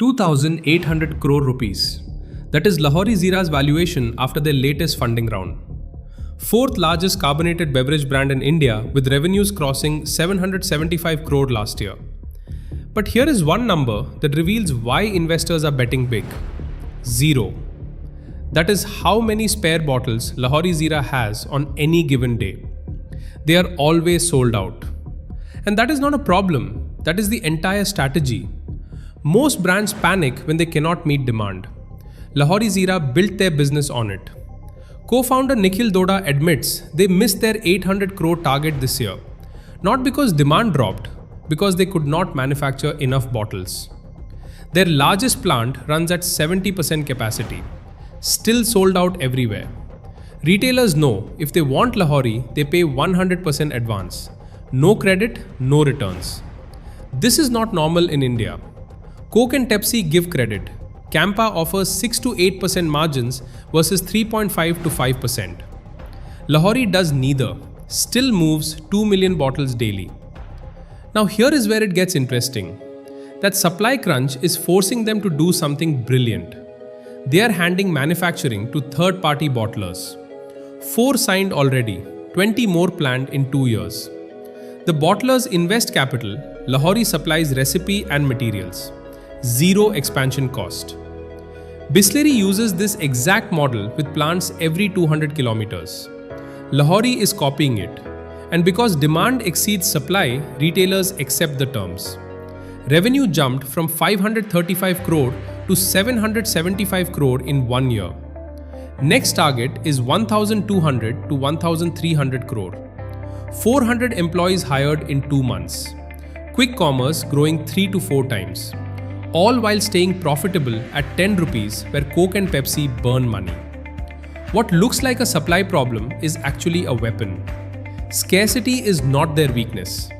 2,800 crore rupees. That is Lahori Zeera's valuation after their latest funding round. Fourth largest carbonated beverage brand in India with revenues crossing 775 crore last year. But here is one number that reveals why investors are betting big. 0. That is how many spare bottles Lahori Zeera has on any given day. They are always sold out. And that is not a problem, that is the entire strategy. Most brands panic when they cannot meet demand. Lahori Zeera built their business on it. Co-founder Nikhil Doda admits they missed their 800 crore target this year. Not because demand dropped, because they could not manufacture enough bottles. Their largest plant runs at 70% capacity, still sold out everywhere. Retailers know if they want Lahori, they pay 100% advance. No credit, no returns. This is not normal in India. Coke and Pepsi give credit. Campa offers 6 to 8% margins versus 3.5 to 5%. Lahori does neither, still moves 2 million bottles daily. Now here is where it gets interesting. That supply crunch is forcing them to do something brilliant. They are handing manufacturing to third-party bottlers. 4 signed already, 20 more planned in 2 years. The bottlers invest capital, Lahori supplies recipe and materials. 0 expansion cost. Bisleri uses this exact model with plants every 200 kilometers. Lahori is copying it. And because demand exceeds supply, retailers accept the terms. Revenue jumped from 535 crore to 775 crore in 1 year. Next target is 1,200 to 1,300 crore. 400 employees hired in 2 months. Quick commerce growing 3 to 4 times. All while staying profitable at 10 rupees where Coke and Pepsi burn money. What looks like a supply problem is actually a weapon. Scarcity is not their weakness.